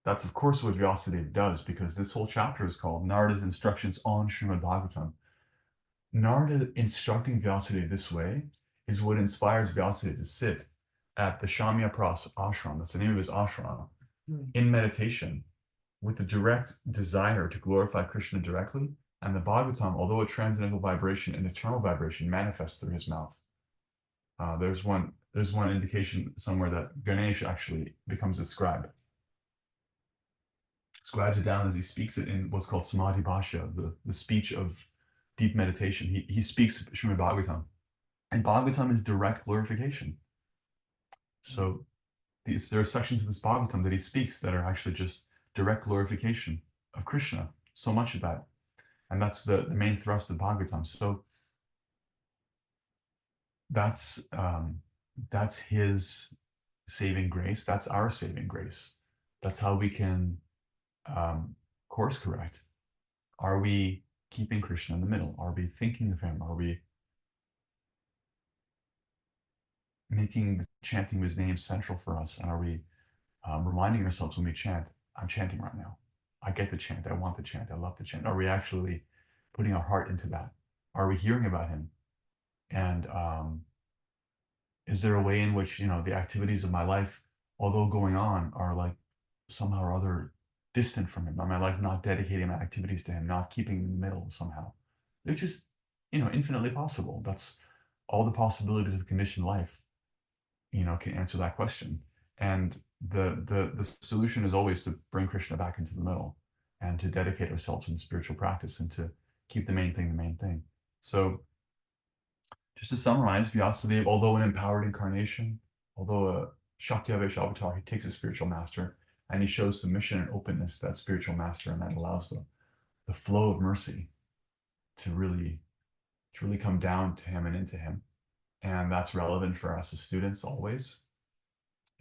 That's of course what Vyasadeva does, because this whole chapter is called Narada's Instructions on Srimad Bhagavatam. Narada instructing Vyasadeva this way is what inspires Vyasadeva to sit at the Samyaprasa ashram, that's the name of his ashram, in meditation with the direct desire to glorify Krishna directly. And the Bhagavatam, although a transcendental vibration, an eternal vibration, manifests through his mouth. There's one indication somewhere that Ganesh actually becomes a scribe. Scribes it down as he speaks it in what's called Samadhi Bhashya, the speech of deep meditation. He speaks Srimad Bhagavatam. And Bhagavatam is direct glorification. So there are sections of this Bhagavatam that he speaks that are actually just direct glorification of Krishna. So much of that. And that's the main thrust of Bhagavatam. So that's his saving grace. That's our saving grace. That's how we can course correct. Are we keeping Krishna in the middle? Are we thinking of him? Are we making chanting his name central for us? And are we reminding ourselves when we chant, I'm chanting right now. I get the chant. I want the chant. I love the chant. Are we actually putting our heart into that? Are we hearing about him? And is there a way in which, you know, the activities of my life, although going on, are like somehow or other distant from him? Am I like not dedicating my activities to him, not keeping him in the middle somehow? It's just, you know, infinitely possible. That's all the possibilities of conditioned life, you know, can answer that question. And the solution is always to bring Krishna back into the middle and to dedicate ourselves in spiritual practice and to keep the main thing the main thing. So just to summarize, Vyasadeva, although an empowered incarnation, although a Shakti Avesh avatar, he takes a spiritual master and he shows submission and openness to that spiritual master, and that allows the flow of mercy to really come down to him and into him. And that's relevant for us as students always.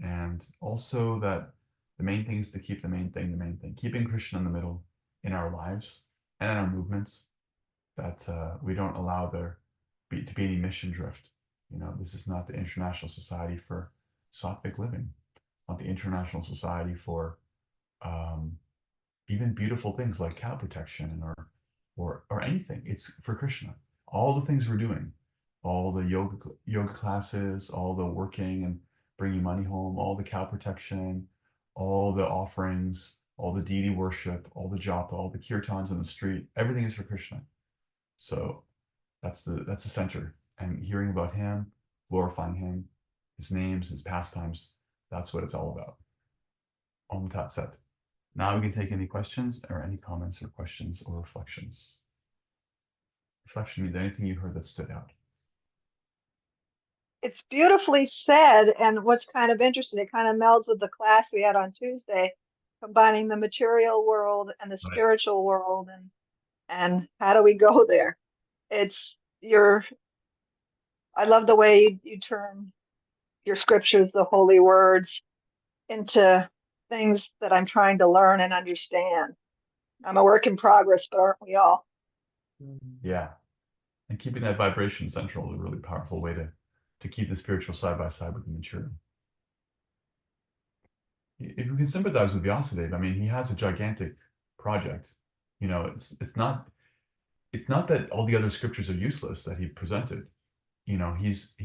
And also that the main thing is to keep the main thing, keeping Krishna in the middle in our lives and in our movements, that we don't allow there to be any mission drift. You know, this is not the International Society for Sattvic Living. It's not the International Society for even beautiful things like cow protection or anything. It's for Krishna. All the things we're doing, all the yoga classes, all the working and bringing money home, all the cow protection, all the offerings, all the deity worship, all the japa, all the kirtans on the street, everything is for Krishna. So that's the center. And hearing about him, glorifying him, his names, his pastimes, that's what it's all about. Om Tat Sat. Now we can take any questions or any comments or questions or reflections. Reflection means anything you heard that stood out. It's beautifully said, and what's kind of interesting, it kind of melds with the class we had on Tuesday, combining the material world and the spiritual world, and how do we go there? I love the way you turn your scriptures, the holy words, into things that I'm trying to learn and understand. I'm a work in progress, but aren't we all? Yeah. And keeping that vibration central is a really powerful way to keep the spiritual side by side with the material. If we can sympathize with Vyasadeva, I mean, he has a gigantic project. You know, it's not that all the other scriptures are useless that he presented. You know, he's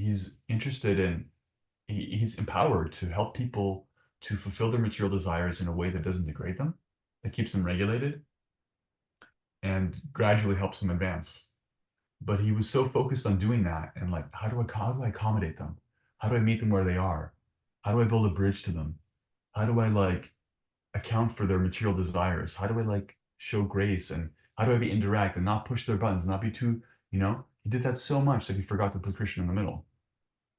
interested in, he's empowered to help people to fulfill their material desires in a way that doesn't degrade them, that keeps them regulated, and gradually helps them advance. But he was so focused on doing that and like, how do I accommodate them? How do I meet them where they are? How do I build a bridge to them? How do I like account for their material desires? How do I like show grace, and how do I be indirect and not push their buttons, not be too You know, he did that so much that he forgot to put Krishna in the middle.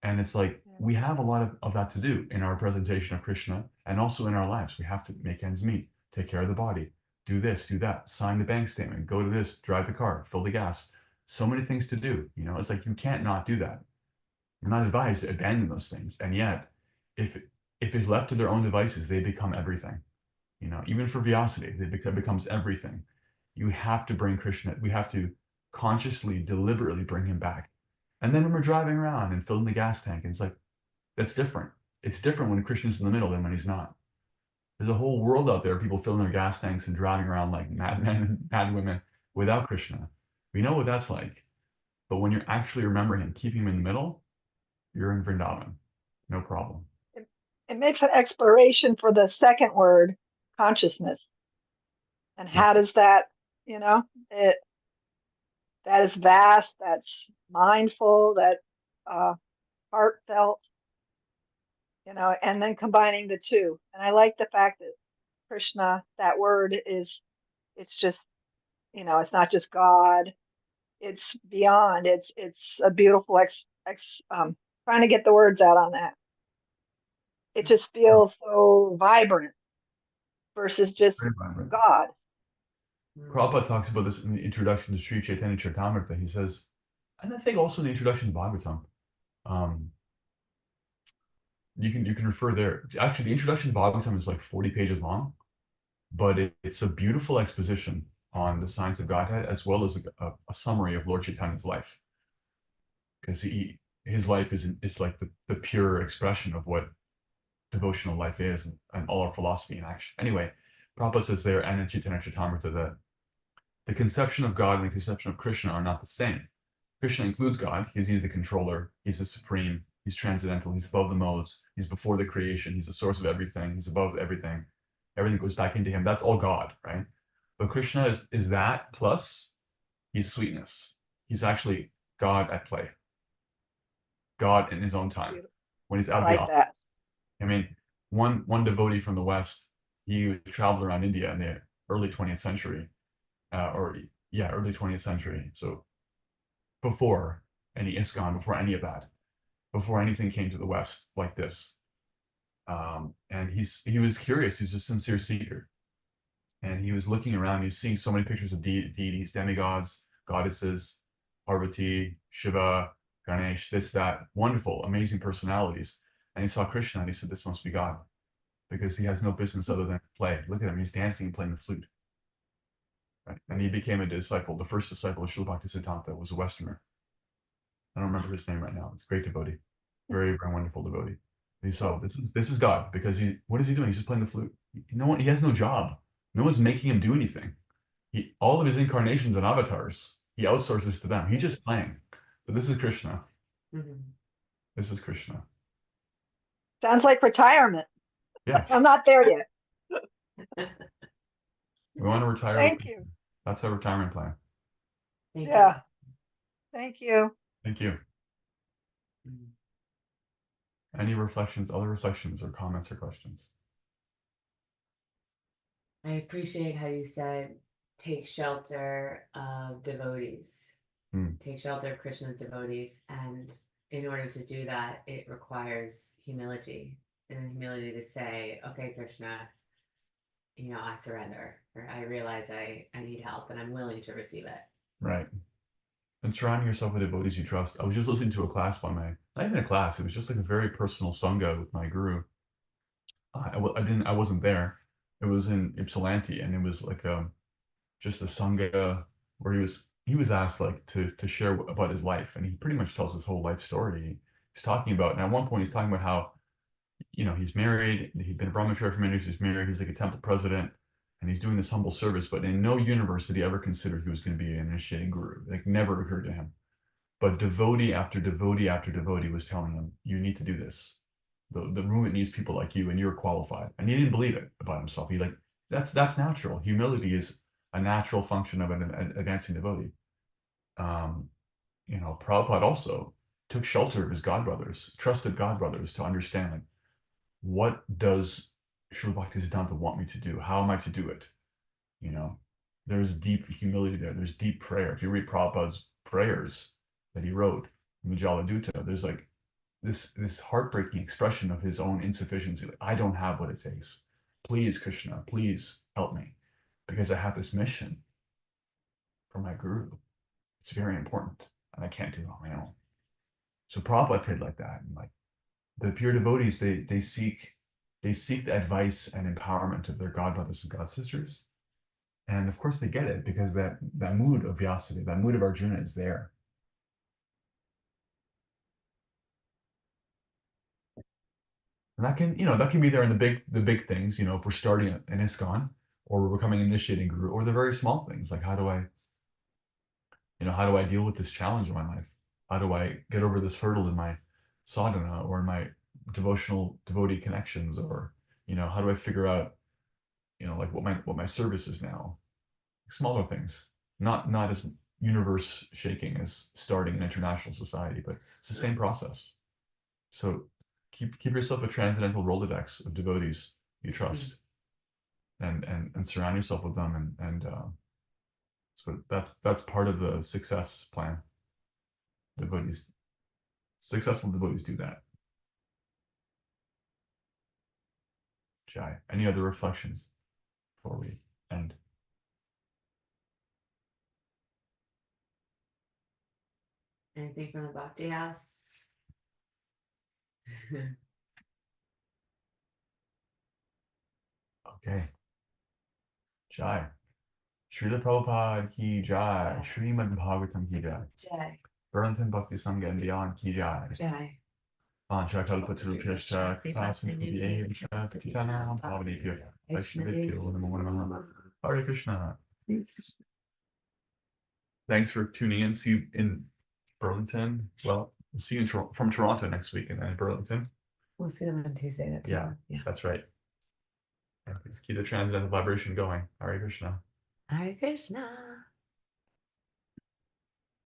And it's like we have a lot of that to do in our presentation of Krishna and also in our lives. We have to make ends meet, take care of the body, do this, do that, sign the bank statement, go to this, drive the car, fill the gas. So many things to do. You know, it's like you can't not do that. You're not advised to abandon those things. And yet, if it's left to their own devices, they become everything. You know, even for Vyasati, becomes everything. You have to bring Krishna. We have to consciously, deliberately bring him back. And then when we're driving around and filling the gas tank, and it's like, that's different. It's different when Krishna's in the middle than when he's not. There's a whole world out there, people filling their gas tanks and driving around like madmen and mad women without Krishna. We know what that's like. But when you're actually remembering him, keeping him in the middle, you're in Vrindavan. No problem. It makes an exploration for the second word, consciousness. And how does that, it that is vast, that's mindful, that heartfelt, and then combining the two. And I like the fact that Krishna, that word it's just, it's not just God, it's beyond, it's a beautiful trying to get the words out on that. It just feels so vibrant versus just Very vibrant. God. Prabhupada talks about this in the introduction to Sri Chaitanya Charitamrita. He says, and I think also in the introduction to Bhagavatam, you can refer there. Actually, the introduction to Bhagavatam is like 40 pages long, but it's a beautiful exposition on the science of Godhead as well as a summary of Lord Chaitanya's life, because his life is like the pure expression of what devotional life is and all our philosophy in action. Anyway, Prabhupada says there and in Chaitanya Charitamrita that the conception of God and the conception of Krishna are not the same. Krishna includes God. He's the controller. He's the supreme. He's transcendental. He's above the modes. He's before the creation. He's the source of everything. He's above everything. Everything goes back into him. That's all God, right? But Krishna is that plus he's sweetness. He's actually God at play. God in his own time when he's out of the office. That. I mean, one devotee from the West, he traveled around India in the early 20th century. Early 20th century. So before any ISKCON, before any of that, before anything came to the West like this. And he was curious. He's a sincere seeker. And he was looking around. He was seeing so many pictures of deities, demigods, goddesses, Parvati, Shiva, Ganesh, this, that, wonderful, amazing personalities. And he saw Krishna and he said, this must be God, because he has no business other than play. Look at him. He's dancing and playing the flute. Right? And he became a disciple. The first disciple of Srila Bhaktisiddhanta was a Westerner. I don't remember his name right now. It's a great devotee, very, very wonderful devotee. And he saw this is God, because what is he doing? He's just playing the flute. He has no job. No one's making him do anything. All of his incarnations and avatars, he outsources to them. He's just playing. So this is Krishna. Mm-hmm. This is Krishna. Sounds like retirement. Yeah. I'm not there yet. We want to retire. Thank you. That's our retirement plan. Thank Yeah. Thank you. Thank you. you. Any reflections, other reflections or comments or questions? I appreciate how you said, take shelter of devotees. Take shelter of Krishna's devotees. And in order to do that, it requires humility. And humility to say, okay, Krishna, I surrender, or I realize I need help and I'm willing to receive it. Right. And surrounding yourself with devotees you trust. I was just listening to a class not even a class, it was just like a very personal sangha with my guru. I wasn't there. It was in Ypsilanti, and it was like just a sangha where he was asked like to share about his life, and he pretty much tells his whole life story. He's talking about, and at one point he's talking about how, he's married, he'd been a brahmachari for many years, he's married, he's like a temple president, and he's doing this humble service, but in no universe did he ever consider he was going to be an initiating guru. Like, never occurred to him. But devotee after devotee after devotee was telling him, you need to do this. The movement needs people like you, and you're qualified. And he didn't believe it about himself. He that's natural. Humility is a natural function of an advancing devotee. Prabhupada also took shelter of his godbrothers, trusted godbrothers to understand, like, what does Srila Bhaktisiddhanta want me to do? How am I to do it? there's deep humility there. There's deep prayer. If you read Prabhupada's prayers that he wrote, Majala Dutta, there's like this heartbreaking expression of his own insufficiency. Like, I don't have what it takes. Please, Krishna, please help me, because I have this mission for my guru. It's very important, and I can't do it on my own. So Prabhupada prayed like that, and like the pure devotees, they seek the advice and empowerment of their godbrothers and godsisters, and of course they get it because that mood of Vyasadi, that mood of Arjuna is there. And that can be there in the big things, if we're starting an ISKCON or we're becoming an initiating guru, or the very small things like how do I deal with this challenge in my life? How do I get over this hurdle in my sadhana or in my devotional devotee connections? Or, how do I figure out, like what my service is now? Smaller things, not as universe shaking as starting an international society, but it's the same process. So keep yourself a transcendental Rolodex of devotees you trust, and surround yourself with them, and so that's part of the success plan. Successful devotees do that. Jai, any other reflections before we end? Anything from the Bhakti house? Okay. Jai. Srila Prabhupada ki jai. Srimad Bhagavatam ki jai. Jai. Burlington Bhakti Sangha and beyond ki jai. Jai. Panchakalpatarupyascha kripasinubhyeva patitanam pavanebhyo Vaishnavibhyo namo namaha. Hare Krishna. Thanks for tuning in. See you in Burlington. Well, we'll see you from Toronto next week, and then in Burlington. We'll see them on Tuesday. That's Yeah, that's right. Let's keep the transcendental vibration going. Hare Krishna. Hare Krishna.